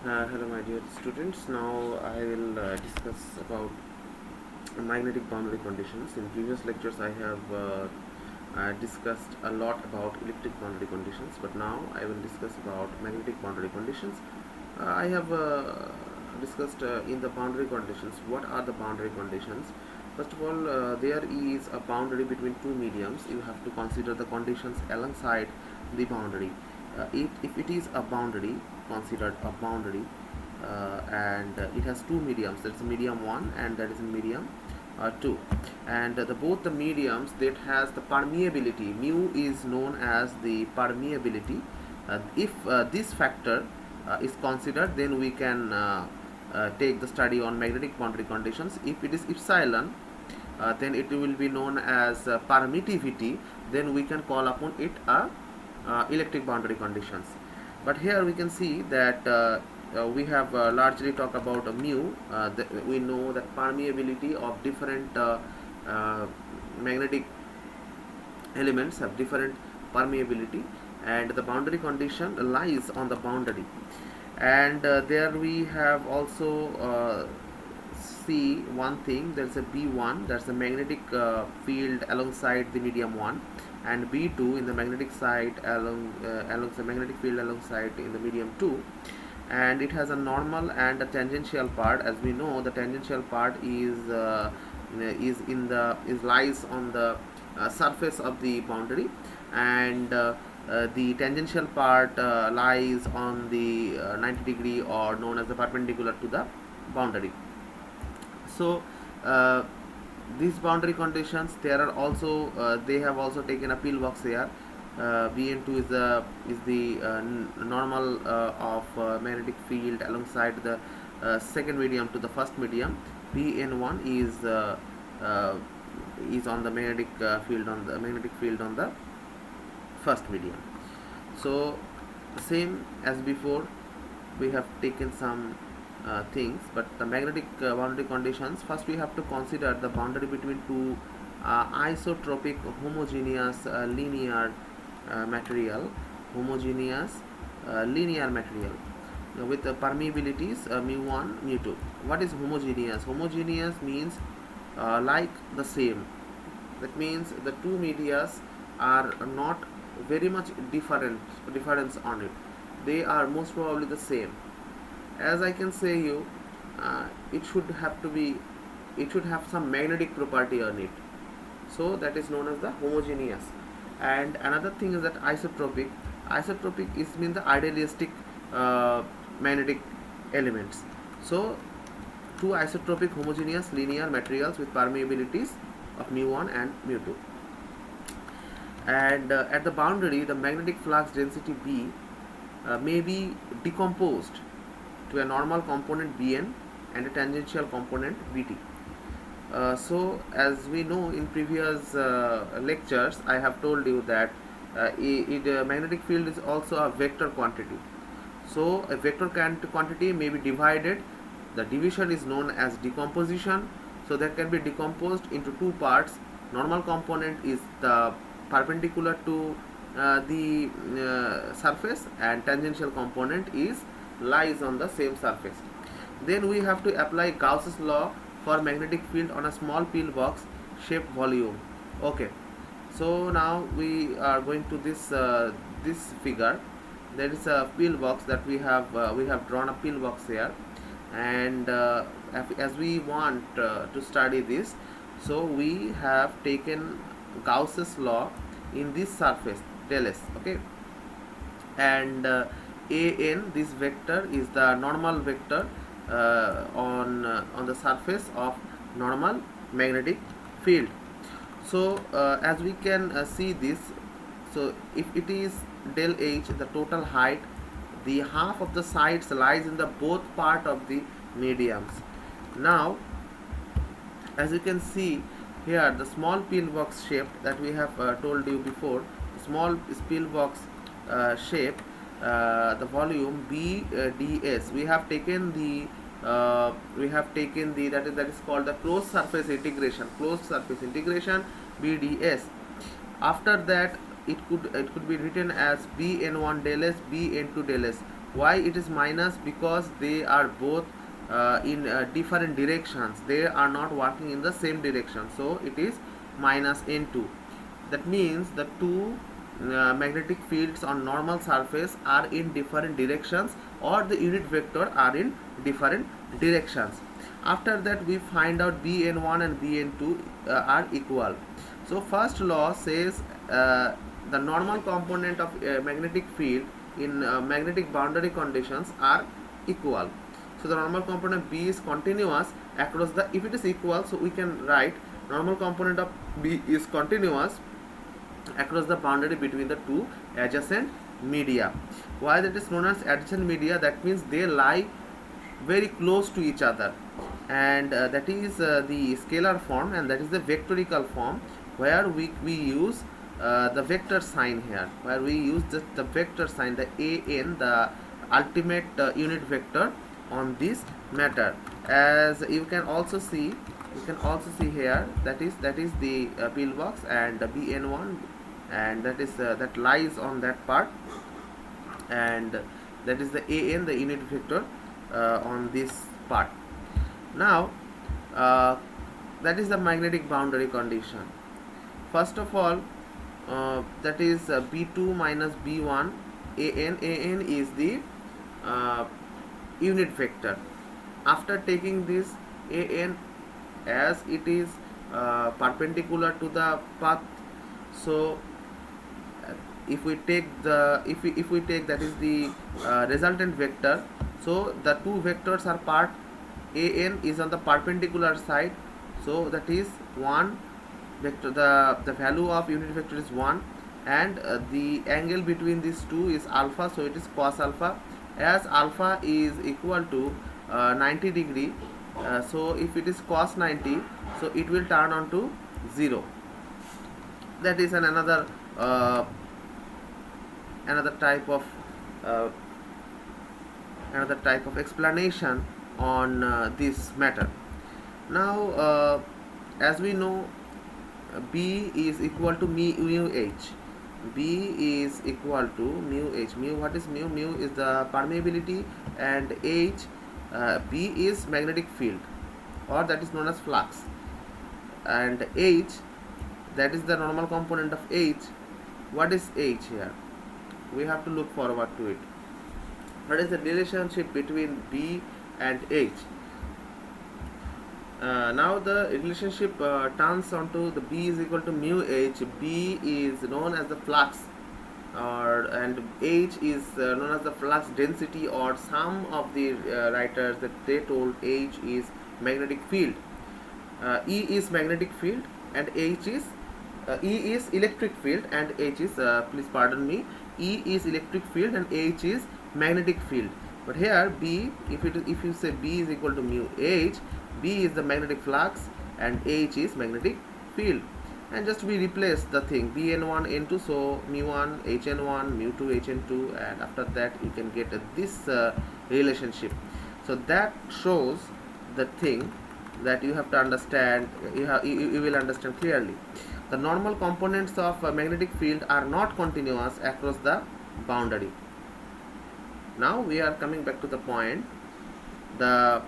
Hello my dear students. Now I will discuss about magnetic boundary conditions. In previous lectures I have discussed a lot about electric boundary conditions, but now I will discuss about magnetic boundary conditions. I have discussed in the boundary conditions. What are the boundary conditions? First of all, there is a boundary between two mediums. You have to consider the conditions alongside the boundary. If it is a boundary, considered a boundary, and it has two mediums. That's medium 1 and that is medium 2, and the both the mediums that has the permeability mu is known as the permeability. If this factor is considered, then we can take the study on magnetic boundary conditions. If it is epsilon, then it will be known as permittivity. Then we can call upon it a electric boundary conditions. But here we can see that we have largely talked about mu. We know that permeability of different magnetic elements have different permeability, and the boundary condition lies on the boundary. And there we have also see one thing. There's a B1, that's the magnetic field alongside the medium 1, and B2 in the magnetic side along the magnetic field alongside in the medium 2, and it has a normal and a tangential part. As we know, the tangential part is lies on the surface of the boundary, and the tangential part lies on the 90 degree, or known as the perpendicular to the boundary. So these boundary conditions, there are also they have also taken a pillbox here. Bn2 is the normal of magnetic field alongside the second medium to the first medium. Bn1 is on the magnetic field on the first medium. So same as before, we have taken some things, but the magnetic boundary conditions, first we have to consider the boundary between two isotropic homogeneous linear material, with the permeabilities mu1 mu2. What is homogeneous? Homogeneous means like the same. That means the two medias are not very much difference on it. They are most probably the same. As I can say you, it should have some magnetic property on it. So that is known as the homogeneous. And another thing is that isotropic. Isotropic is mean the idealistic magnetic elements. So two isotropic homogeneous linear materials with permeabilities of mu1 and mu2. And at the boundary, the magnetic flux density B may be decomposed to a normal component Bn and a tangential component Bt. So as we know in previous lectures, I have told you that magnetic field is also a vector quantity. So a vector quantity may be divided. The division is known as decomposition. So that can be decomposed into two parts. Normal component is the perpendicular to the surface, and tangential component is lies on the same surface. Then we have to apply Gauss's law for magnetic field on a small pillbox shaped volume. Okay, so now we are going to this figure. There is a pillbox that we have drawn a pillbox here, and as we want to study this, so we have taken Gauss's law in this surface del S. Okay, and an, this vector is the normal vector on the surface of normal magnetic field. So as we can see this, so if it is del H, the total height, the half of the sides lies in the both part of the mediums. Now as you can see here, the small pillbox shape that we have told you before, small pillbox shape, the volume BDS, we have taken the that is called the closed surface integration BDS. After that, it could be written as Bn1 del S, Bn2 del S. Why it is minus? Because they are both in different directions. They are not working in the same direction, so it is minus n2. That means the two magnetic fields on normal surface are in different directions, or the unit vector are in different directions. After that, we find out bn1 and bn2 are equal. So first law says the normal component of magnetic field in magnetic boundary conditions are equal. So the normal component B is continuous across the, if it is equal, so we can write normal component of B is continuous across the boundary between the two adjacent media. Why that is known as adjacent media? That means they lie very close to each other, and that is the scalar form, and that is the vectorical form, where we use the vector sign here, where we use the vector sign, the an, the ultimate unit vector on this matter. As you can also see, here, that is the pillbox and the bn1, and that is that lies on that part, and that is the an, the unit vector on this part. Now that is the magnetic boundary condition. First of all, that is b2 minus b1, an is the unit vector. After taking this an as it is perpendicular to the path, so if we take the, if we take, that is the resultant vector, so the two vectors are part, an is on the perpendicular side, so that is 1 vector, the value of unit vector is 1, and the angle between these two is alpha, so it is cos alpha. As alpha is equal to 90 degree, so if it is cos 90, so it will turn on to 0. That is another type of explanation on this matter. Now as we know, B is equal to mu h. B is equal to mu h. Mu, what is mu? Mu is the permeability, and h, B is magnetic field, or that is known as flux, and h, that is the normal component of h. What is h here? We have to look forward to it. What is the relationship between B and h? Now the relationship turns onto the B is equal to mu h. B is known as the flux, and h is known as the flux density, or some of the writers that they told h is magnetic field. E is magnetic field, and h is E is electric field, and h is please pardon me, E is electric field and h is magnetic field. But here B, if you say B is equal to mu h, B is the magnetic flux and h is magnetic field, and just we replace the thing bn1 n2, so mu1 hn1 mu2 hn2, and after that you can get this relationship. So that shows the thing that you have to understand, you will understand clearly. The normal components of a magnetic field are not continuous across the boundary. Now we are coming back to the point. The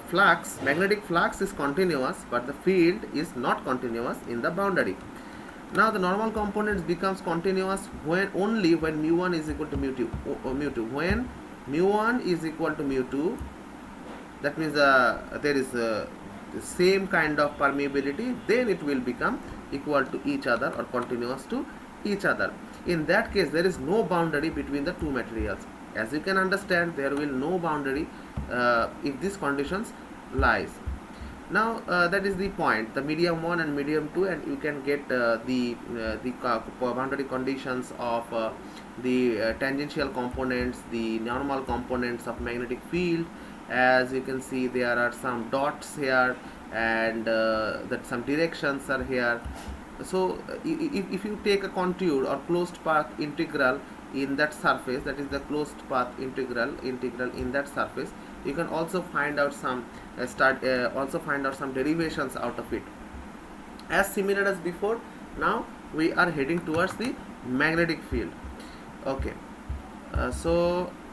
flux, magnetic flux is continuous, but the field is not continuous in the boundary. Now the normal components becomes continuous when only when mu1 is equal to mu2. When mu1 is equal to mu2, that means there is the same kind of permeability, then it will become equal to each other or continuous to each other. In that case, there is no boundary between the two materials. As you can understand, there will no boundary if these conditions lies. Now that is the point, the medium 1 and medium 2, and you can get the boundary conditions of the tangential components, the normal components of magnetic field. As you can see, there are some dots here, and that some directions are here. So if you take a contour or closed path integral in that surface, that is the closed path integral in that surface, you can also find out some some derivations out of it. As similar as before, now we are heading towards the magnetic field. Okay, So